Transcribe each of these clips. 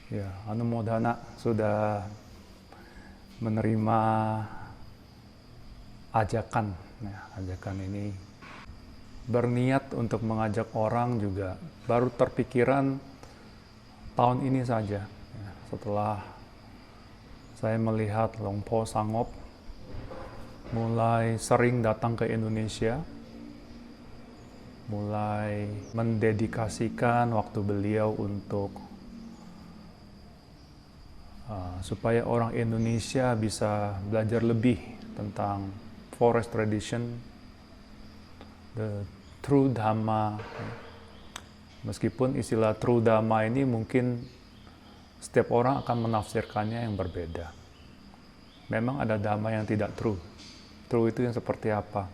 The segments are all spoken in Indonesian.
Ya, Anumodana sudah menerima ajakan. Ya, ajakan ini berniat untuk mengajak orang juga baru terpikiran tahun ini saja. Ya, setelah saya melihat Long Po Sangop mulai sering datang ke Indonesia, mulai mendedikasikan waktu beliau untuk supaya orang Indonesia bisa belajar lebih tentang forest tradition, the true Dhamma. Meskipun istilah true Dhamma ini mungkin setiap orang akan menafsirkannya yang berbeda. Memang ada Dhamma yang tidak true. True itu yang seperti apa?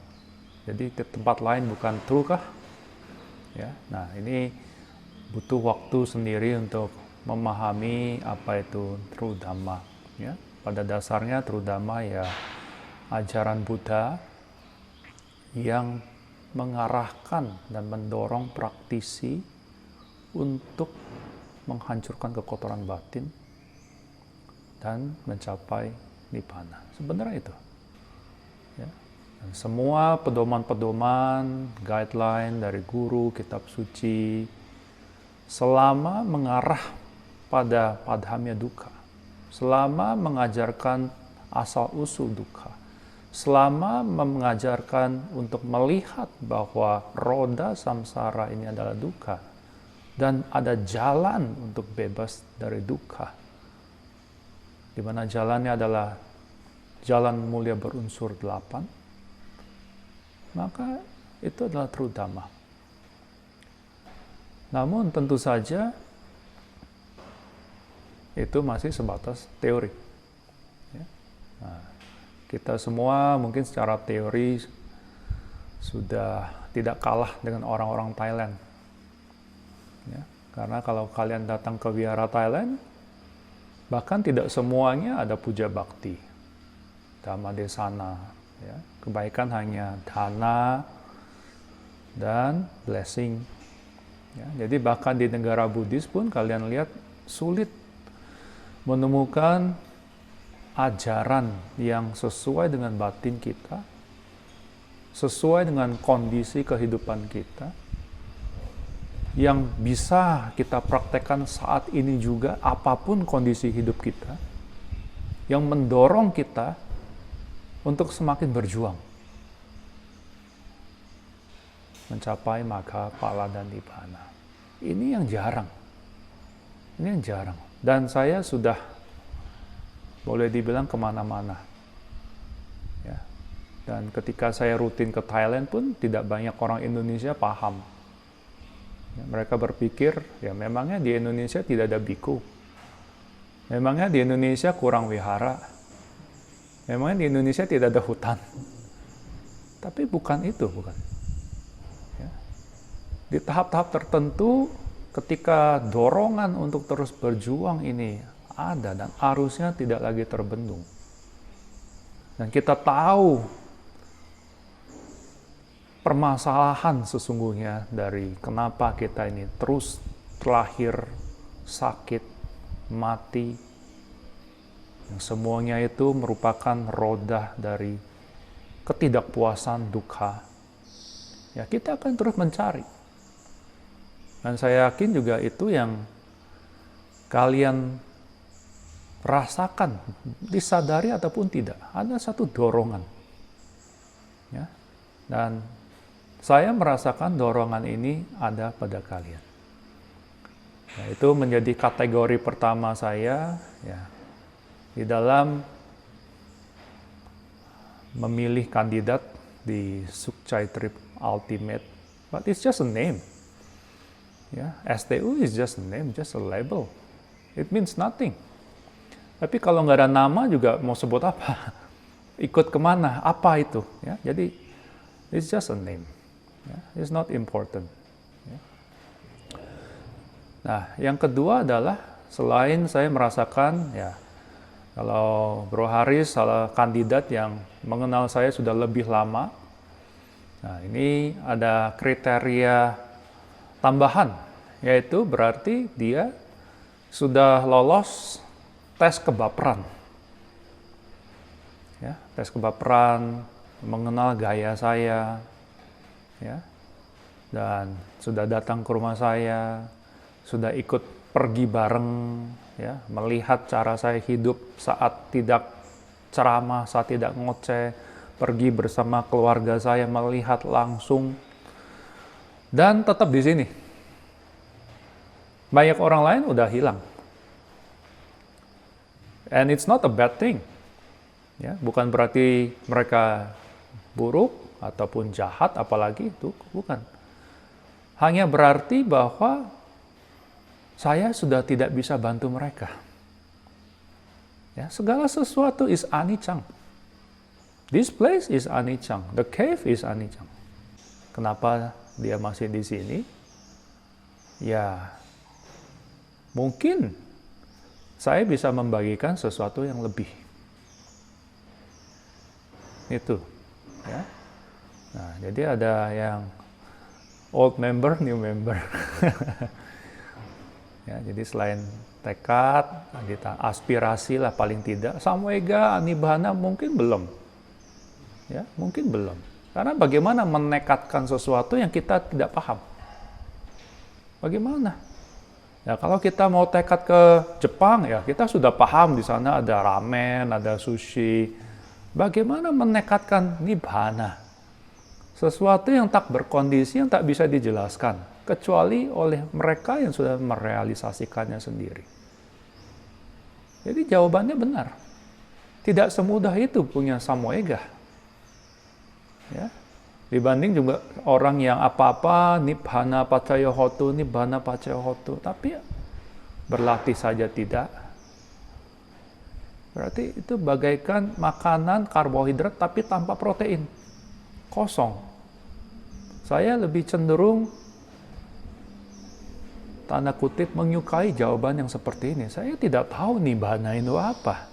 Jadi di tempat lain bukan true kah? Ya, nah ini butuh waktu sendiri untuk memahami apa itu true Dhamma. Ya, pada dasarnya true Dhamma ya ajaran Buddha yang mengarahkan dan mendorong praktisi untuk menghancurkan kekotoran batin dan mencapai nibbana. Sebenarnya itu. Ya. Dan semua pedoman-pedoman, guideline dari guru, kitab suci, selama mengarah pada padhamya dukkha, selama mengajarkan asal-usul dukkha, selama mengajarkan untuk melihat bahwa roda samsara ini adalah dukkha dan ada jalan untuk bebas dari dukkha, di mana jalannya adalah jalan mulia berunsur 8, maka itu adalah true Dhamma. Namun tentu saja itu masih sebatas teori. Ya. Nah, kita semua mungkin secara teori sudah tidak kalah dengan orang-orang Thailand. Ya. Karena kalau kalian datang ke wihara Thailand, bahkan tidak semuanya ada puja bakti, dhamma desana. Ya. Kebaikan hanya dana dan blessing. Ya, jadi bahkan di negara Buddhis pun kalian lihat sulit menemukan ajaran yang sesuai dengan batin kita, sesuai dengan kondisi kehidupan kita, yang bisa kita praktekkan saat ini juga apapun kondisi hidup kita, yang mendorong kita untuk semakin berjuang mencapai magga, phala, dan nibbana. Ini yang jarang. Ini yang jarang. Dan saya sudah boleh dibilang kemana-mana. Ya. Dan ketika saya rutin ke Thailand pun tidak banyak orang Indonesia paham. Ya, mereka berpikir, ya memangnya di Indonesia tidak ada biku. Memangnya di Indonesia kurang wihara. Memangnya di Indonesia tidak ada hutan. Tapi bukan itu, bukan. Ya. Di tahap-tahap tertentu, ketika dorongan untuk terus berjuang ini ada dan arusnya tidak lagi terbendung. Dan kita tahu permasalahan sesungguhnya dari kenapa kita ini terus terlahir, sakit, mati. Yang semuanya itu merupakan roda dari ketidakpuasan dukkha. Ya, kita akan terus mencari. Dan saya yakin juga itu yang kalian rasakan, disadari ataupun tidak. Ada satu dorongan. Ya. Dan saya merasakan dorongan ini ada pada kalian. Ya, itu menjadi kategori pertama saya ya, di dalam memilih kandidat di Sukchai Trip Ultimate. But it's just a name. Ya, STU is just a name, just a label. It means nothing. Tapi kalau nggak ada nama juga mau sebut apa? Ikut kemana? Apa itu? Ya, jadi it's just a name. Ya, it's not important. Ya. Nah, yang kedua adalah selain saya merasakan, ya, kalau Bro Haris salah kandidat yang mengenal saya sudah lebih lama. Nah, ini ada kriteria tambahan, yaitu berarti dia sudah lolos tes kebaperan. Ya, tes kebaperan, mengenal gaya saya, ya, dan sudah datang ke rumah saya, sudah ikut pergi bareng, ya, melihat cara saya hidup saat tidak ceramah, saat tidak ngoceh, pergi bersama keluarga saya, melihat langsung, dan tetap di sini. Banyak orang lain udah hilang. And it's not a bad thing. Ya, bukan berarti mereka buruk ataupun jahat, apalagi itu bukan. Hanya berarti bahwa saya sudah tidak bisa bantu mereka. Ya, segala sesuatu is anicang. This place is anicang. The cave is anicang. Kenapa dia masih di sini? Ya, mungkin saya bisa membagikan sesuatu yang lebih. Itu, ya. Nah, jadi ada yang old member, new member. Ya, jadi selain tekad, aspirasi lah paling tidak, samwega, nibbana mungkin belum. Ya, mungkin belum. Karena bagaimana menekadkan sesuatu yang kita tidak paham? Bagaimana? Ya, kalau kita mau tekad ke Jepang, ya kita sudah paham di sana ada ramen, ada sushi. Bagaimana menekadkan nibbana? Sesuatu yang tak berkondisi, yang tak bisa dijelaskan, kecuali oleh mereka yang sudah merealisasikannya sendiri. Jadi jawabannya benar. Tidak semudah itu punya samwega. Ya. Dibanding juga orang yang apa-apa, nibbana pacayohotu, nibbana pacayohotu, tapi berlatih saja tidak. Berarti itu bagaikan makanan karbohidrat tapi tanpa protein. Kosong. Saya lebih cenderung tanda kutip menyukai jawaban yang seperti ini. Saya tidak tahu nibbana itu apa.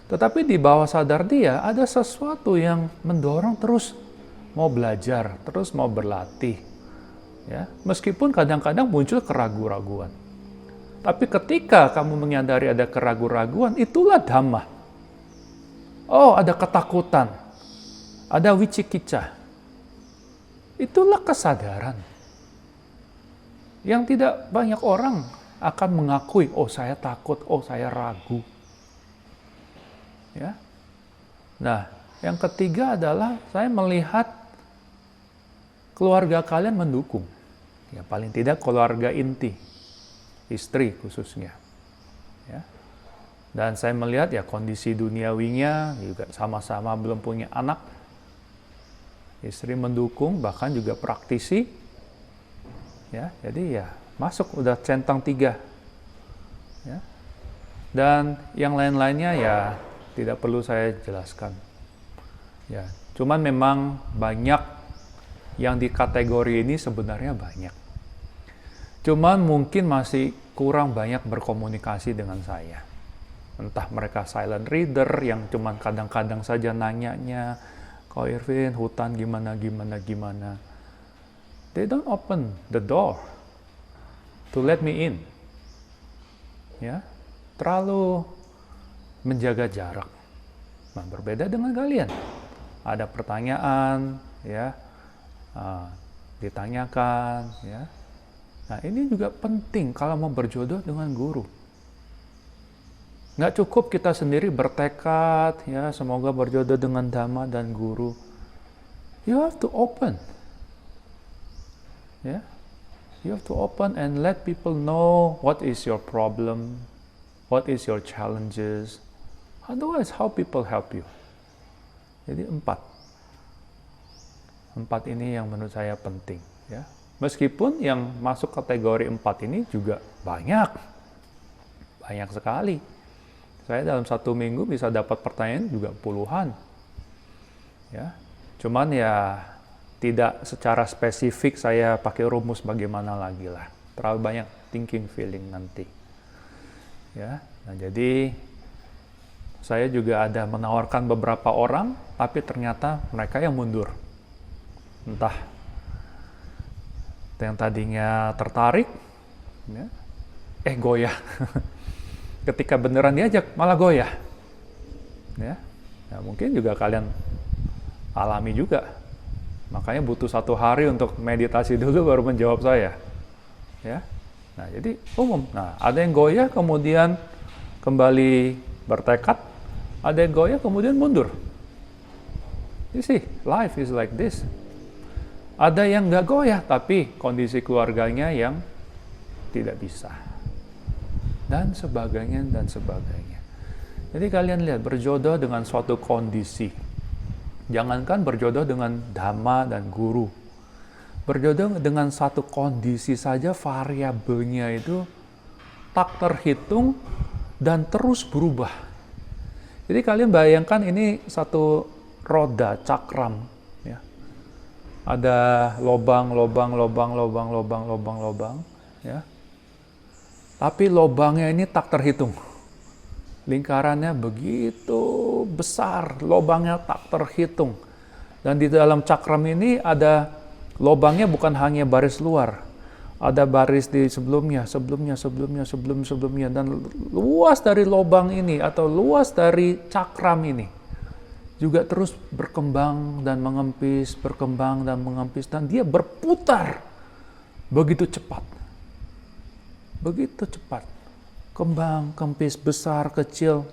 Tetapi di bawah sadar dia ada sesuatu yang mendorong terus mau belajar, terus mau berlatih. Ya, meskipun kadang-kadang muncul keraguan-raguan. Tapi ketika kamu menyadari ada keraguan-raguan, itulah dhamma. Oh, ada ketakutan. Ada wicikica. Itulah kesadaran. Yang tidak banyak orang akan mengakui, oh saya takut, oh saya ragu. Ya. Nah, yang ketiga adalah saya melihat keluarga kalian mendukung. Ya, paling tidak keluarga inti. Istri khususnya. Ya. Dan saya melihat ya kondisi duniawinya juga sama-sama belum punya anak. Istri mendukung, bahkan juga praktisi. Ya, jadi ya masuk udah centang 3. Ya. Dan yang lain-lainnya ya tidak perlu saya jelaskan. Ya, cuman memang banyak yang di kategori ini sebenarnya banyak. Cuman mungkin masih kurang banyak berkomunikasi dengan saya. Entah mereka silent reader yang cuman kadang-kadang saja nanyanya, Ko Irvin, hutan gimana. They don't open the door to let me in. Ya, terlalu menjaga jarak. Nah, berbeda dengan kalian. Ada pertanyaan, ya, ditanyakan, ya. Nah, ini juga penting kalau mau berjodoh dengan guru. Nggak cukup kita sendiri bertekad, ya, semoga berjodoh dengan dhamma dan guru. You have to open. Ya. You have to open and let people know what is your problem, what is your challenges. Otherwise, how people help you? Jadi 4 ini yang menurut saya penting, ya. Meskipun yang masuk kategori 4 ini juga banyak sekali. Saya dalam 1 minggu bisa dapat pertanyaan juga puluhan. Ya, cuman ya tidak secara spesifik saya pakai rumus bagaimana lagi lah. Terlalu banyak thinking, feeling nanti. Ya, nah jadi saya juga ada menawarkan beberapa orang, tapi ternyata mereka yang mundur. Entah yang tadinya tertarik, ya, goyah. Ketika beneran diajak, malah goyah. Ya, nah, mungkin juga kalian alami juga. Makanya butuh 1 hari untuk meditasi dulu baru menjawab saya. Ya, nah jadi umum. Nah, ada yang goyah kemudian kembali bertekad, ada yang goyah kemudian mundur. You see, life is like this. Ada yang nggak goyah, tapi kondisi keluarganya yang tidak bisa. Dan sebagainya, dan sebagainya. Jadi kalian lihat, berjodoh dengan suatu kondisi. Jangankan berjodoh dengan dhamma dan guru. Berjodoh dengan satu kondisi saja, variabelnya itu tak terhitung dan terus berubah. Jadi kalian bayangkan ini satu roda, cakram. Ya. Ada lobang, ya. Tapi lobangnya ini tak terhitung. Lingkarannya begitu besar, lobangnya tak terhitung. Dan di dalam cakram ini ada lobangnya bukan hanya baris luar. Ada baris di sebelumnya. Dan luas dari lobang ini atau luas dari cakram ini juga terus berkembang dan mengempis, dan dia berputar begitu cepat. Begitu cepat. Kembang, kempis, besar, kecil.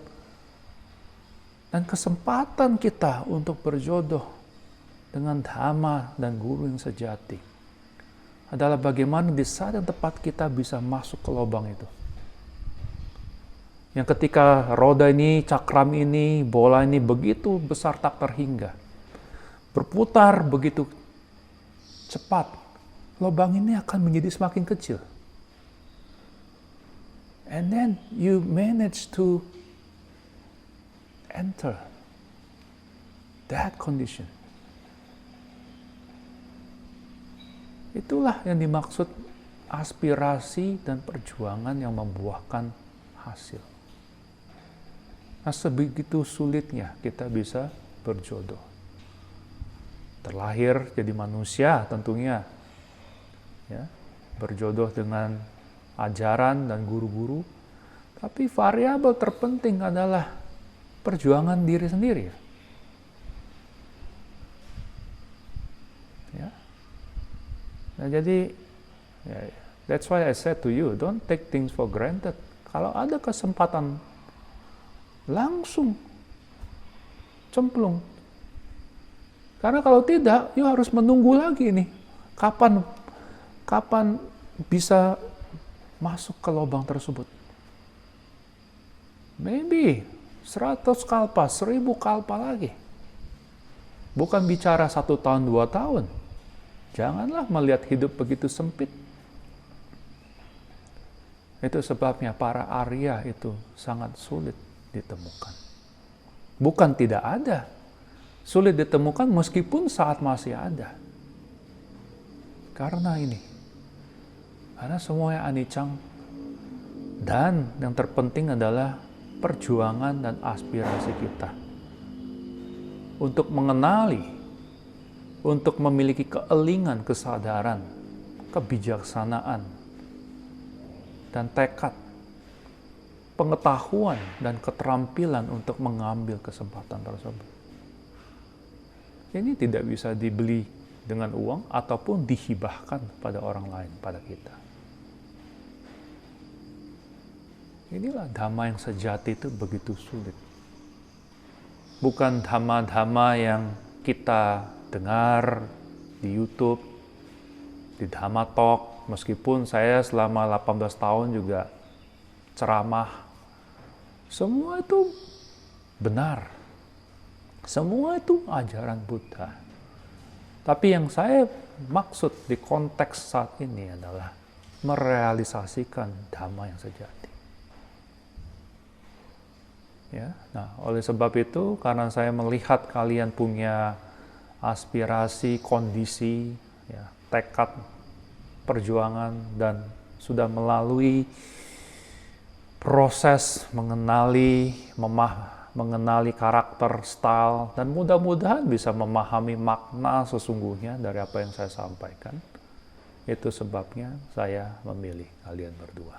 Dan kesempatan kita untuk berjodoh dengan dhamma dan guru yang sejati adalah bagaimana di saat yang tepat kita bisa masuk ke lubang itu. Yang ketika roda ini, cakram ini, bola ini begitu besar tak terhingga. Berputar begitu cepat. Lubang ini akan menjadi semakin kecil. And then you manage to enter that condition. Itulah yang dimaksud aspirasi dan perjuangan yang membuahkan hasil. Nah, sebegitu sulitnya kita bisa berjodoh. Terlahir jadi manusia tentunya. Ya, berjodoh dengan ajaran dan guru-guru. Tapi variabel terpenting adalah perjuangan diri sendiri. Ya. Nah, jadi that's why I said to you, don't take things for granted. Kalau ada kesempatan, langsung cemplung. Karena kalau tidak, you harus menunggu lagi nih. Kapan bisa masuk ke lubang tersebut? Maybe 100 kalpa, 1000 kalpa lagi. Bukan bicara 1 tahun, 2 tahun. Janganlah melihat hidup begitu sempit. Itu sebabnya para Arya itu sangat sulit ditemukan. Bukan tidak ada. Sulit ditemukan meskipun saat masih ada. Karena ini. Karena semuanya anicang. Dan yang terpenting adalah perjuangan dan aspirasi kita. Untuk mengenali, untuk memiliki keelingan, kesadaran, kebijaksanaan, dan tekad, pengetahuan dan keterampilan untuk mengambil kesempatan tersebut. Ini tidak bisa dibeli dengan uang ataupun dihibahkan pada orang lain, pada kita. Inilah dhamma yang sejati itu begitu sulit. Bukan dhamma-dhamma yang kita dengar di YouTube, di Dhamma Talk, meskipun saya selama 18 tahun juga ceramah. Semua itu benar. Semua itu ajaran Buddha. Tapi yang saya maksud di konteks saat ini adalah merealisasikan dhamma yang sejati. Ya, nah, oleh sebab itu, karena saya melihat kalian punya aspirasi, kondisi, ya, tekad, perjuangan, dan sudah melalui proses mengenali karakter, style, dan mudah-mudahan bisa memahami makna sesungguhnya dari apa yang saya sampaikan. Itu sebabnya saya memilih kalian berdua.